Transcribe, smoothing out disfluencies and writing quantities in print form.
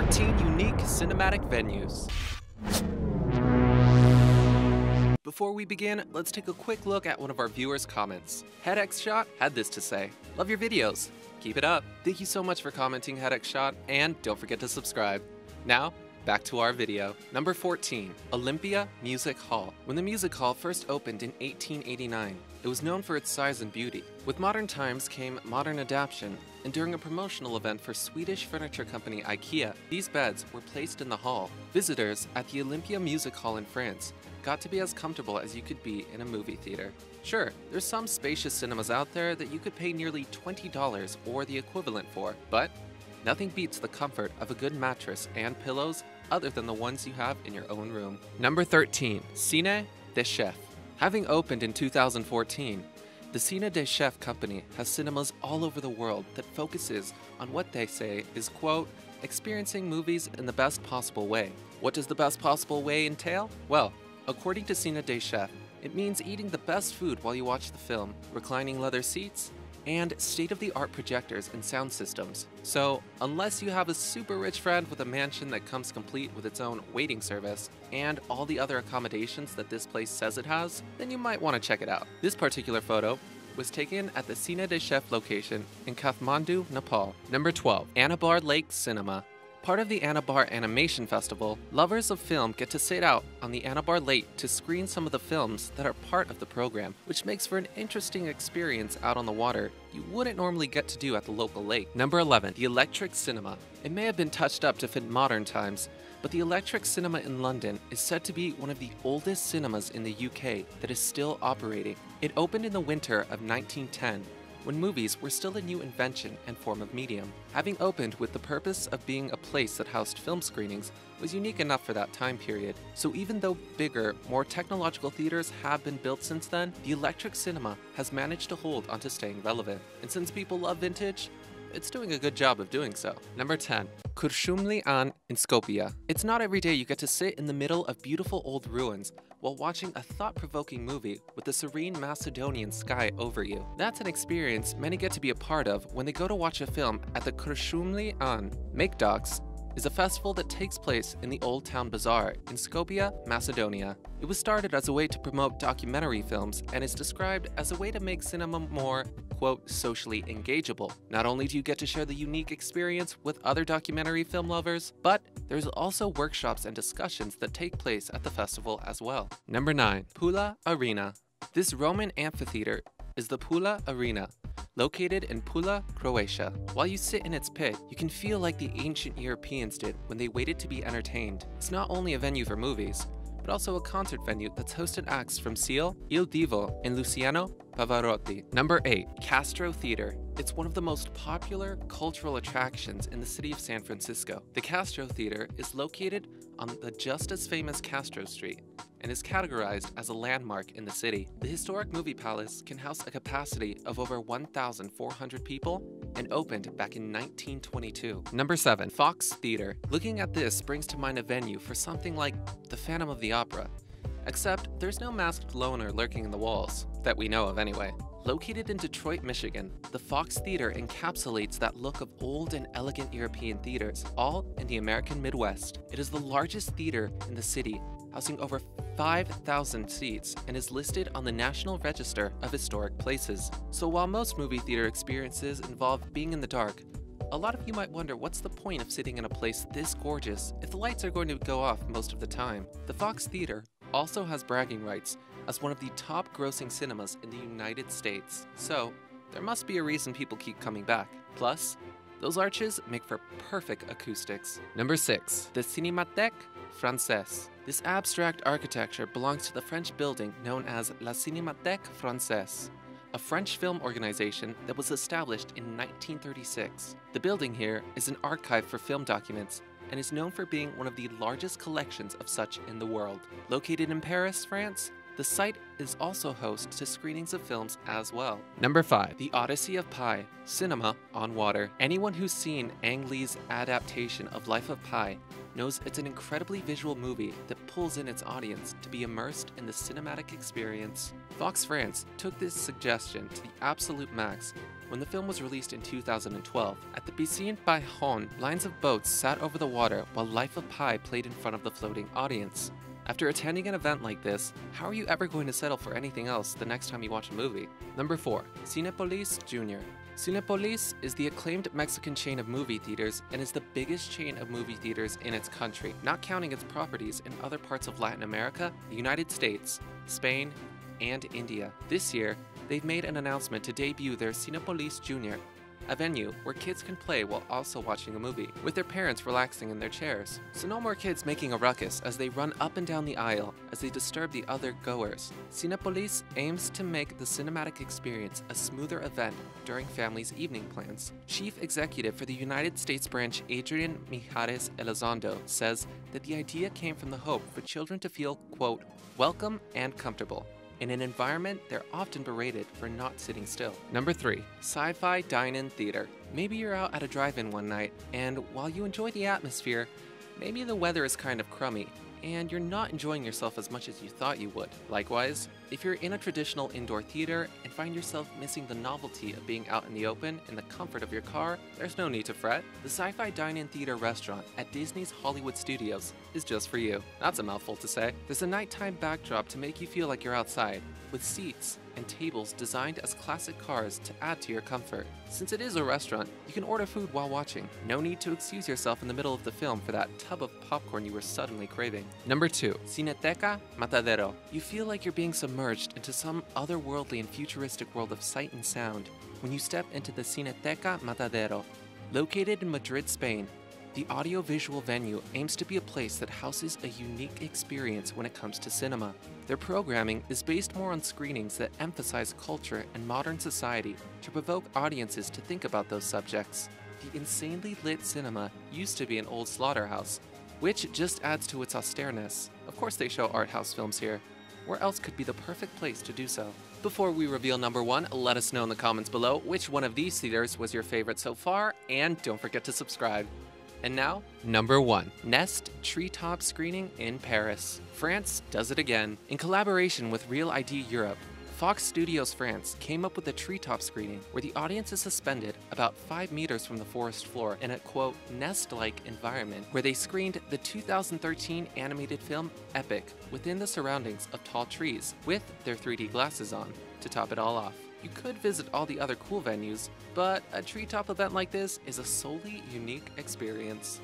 14 unique cinematic venues. Before we begin, let's take a quick look at one of our viewers' comments. HeadXShot had this to say: "Love your videos. Keep it up." Thank you so much for commenting, HeadXShot, and don't forget to subscribe. Now, back to our video. Number 14, Olympia Music Hall. When the music hall first opened in 1889, it was known for its size and beauty. With modern times came modern adaptation, and during a promotional event for Swedish furniture company IKEA, these beds were placed in the hall. Visitors at the Olympia Music Hall in France got to be as comfortable as you could be in a movie theater. Sure, there's some spacious cinemas out there that you could pay nearly $20 or the equivalent for, but nothing beats the comfort of a good mattress and pillows other than the ones you have in your own room. Number 13, Cine des Chefs. Having opened in 2014, the Cine des Chefs company has cinemas all over the world that focuses on what they say is, quote, experiencing movies in the best possible way. What does the best possible way entail? Well, according to Cine des Chefs, it means eating the best food while you watch the film, reclining leather seats, and state-of-the-art projectors and sound systems. So, unless you have a super rich friend with a mansion that comes complete with its own waiting service and all the other accommodations that this place says it has, then you might want to check it out. This particular photo was taken at the Cine des Chefs location in Kathmandu, Nepal. Number 12, Anabar Lake Cinema. Part of the Anabar Animation Festival, lovers of film get to sit out on the Anabar Lake to screen some of the films that are part of the program, which makes for an interesting experience out on the water you wouldn't normally get to do at the local lake. Number 11, the Electric Cinema. It may have been touched up to fit modern times, but the Electric Cinema in London is said to be one of the oldest cinemas in the UK that is still operating. It opened in the winter of 1910, when movies were still a new invention and form of medium. Having opened with the purpose of being a place that housed film screenings was unique enough for that time period. So even though bigger, more technological theaters have been built since then, the Electric Cinema has managed to hold onto staying relevant. And since people love vintage, it's doing a good job of doing so. Number 10, Kırşumli Han in Skopje. It's not every day you get to sit in the middle of beautiful old ruins while watching a thought-provoking movie with the serene Macedonian sky over you. That's an experience many get to be a part of when they go to watch a film at the Kırşumli Han. Make Docs is a festival that takes place in the Old Town Bazaar in Skopje, Macedonia. It was started as a way to promote documentary films and is described as a way to make cinema more, quote, socially engageable. Not only do you get to share the unique experience with other documentary film lovers, but there's also workshops and discussions that take place at the festival as well. Number 9, Pula Arena. This Roman amphitheater is the Pula Arena, located in Pula, Croatia. While you sit in its pit, you can feel like the ancient Europeans did when they waited to be entertained. It's not only a venue for movies, but also a concert venue that's hosted acts from Seal, Il Divo, and Luciano Pavarotti. Number 8, Castro Theater. It's one of the most popular cultural attractions in the city of San Francisco. The Castro Theater is located on the just as famous Castro Street and is categorized as a landmark in the city. The historic movie palace can house a capacity of over 1,400 people and opened back in 1922. Number 7, Fox Theater. Looking at this brings to mind a venue for something like the Phantom of the Opera, except there's no masked loner lurking in the walls, that we know of anyway. Located in Detroit, Michigan, the Fox Theater encapsulates that look of old and elegant European theaters, all in the American Midwest. It is the largest theater in the city, housing over 5,000 seats, and is listed on the National Register of Historic Places. So while most movie theater experiences involve being in the dark, a lot of you might wonder what's the point of sitting in a place this gorgeous if the lights are going to go off most of the time. The Fox Theater also has bragging rights as one of the top grossing cinemas in the United States. So there must be a reason people keep coming back. Plus, those arches make for perfect acoustics. Number 6, the Cinémathèque Française. This abstract architecture belongs to the French building known as La Cinémathèque Française, a French film organization that was established in 1936. The building here is an archive for film documents and is known for being one of the largest collections of such in the world. Located in Paris, France, the site is also host to screenings of films as well. Number 5, The Odyssey of Pi, Cinema on Water. Anyone who's seen Ang Lee's adaptation of Life of Pi knows it's an incredibly visual movie that pulls in its audience to be immersed in the cinematic experience. Fox France took this suggestion to the absolute max when the film was released in 2012. At the Piscine Bayonne, lines of boats sat over the water while Life of Pi played in front of the floating audience. After attending an event like this, how are you ever going to settle for anything else the next time you watch a movie? Number 4. Cinépolis Junior. Cinépolis is the acclaimed Mexican chain of movie theaters and is the biggest chain of movie theaters in its country, not counting its properties in other parts of Latin America, the United States, Spain, and India. This year, they've made an announcement to debut their Cinépolis Junior, a venue where kids can play while also watching a movie, with their parents relaxing in their chairs. So no more kids making a ruckus as they run up and down the aisle as they disturb the other goers. Cinépolis aims to make the cinematic experience a smoother event during families' evening plans. Chief Executive for the United States branch Adrian Mijares Elizondo says that the idea came from the hope for children to feel, quote, welcome and comfortable in an environment they're often berated for not sitting still. Number 3. Sci-Fi Dine-In Theater. Maybe you're out at a drive-in one night, and while you enjoy the atmosphere, maybe the weather is kind of crummy, and you're not enjoying yourself as much as you thought you would. Likewise, if you're in a traditional indoor theater and find yourself missing the novelty of being out in the open in the comfort of your car, there's no need to fret. The Sci-Fi Dine-In Theater restaurant at Disney's Hollywood Studios is just for you. That's a mouthful to say. There's a nighttime backdrop to make you feel like you're outside, with seats and tables designed as classic cars to add to your comfort. Since it is a restaurant, you can order food while watching. No need to excuse yourself in the middle of the film for that tub of popcorn you were suddenly craving. Number 2. Cineteca Matadero. You feel like you're being submerged into some otherworldly and futuristic world of sight and sound when you step into the Cineteca Matadero. Located in Madrid, Spain, the audiovisual venue aims to be a place that houses a unique experience when it comes to cinema. Their programming is based more on screenings that emphasize culture and modern society to provoke audiences to think about those subjects. The insanely lit cinema used to be an old slaughterhouse, which just adds to its austereness. Of course they show art house films here. Where else could be the perfect place to do so? Before we reveal number 1, let us know in the comments below which one of these theaters was your favorite so far, and don't forget to subscribe. And now, number 1. Nest Treetop screening in Paris. France does it again. In collaboration with Real ID Europe, Fox Studios France came up with a Treetop screening where the audience is suspended about 5 meters from the forest floor in a, quote, nest-like environment where they screened the 2013 animated film Epic within the surroundings of tall trees with their 3D glasses on to top it all off. You could visit all the other cool venues, but a Treetop event like this is a solely unique experience.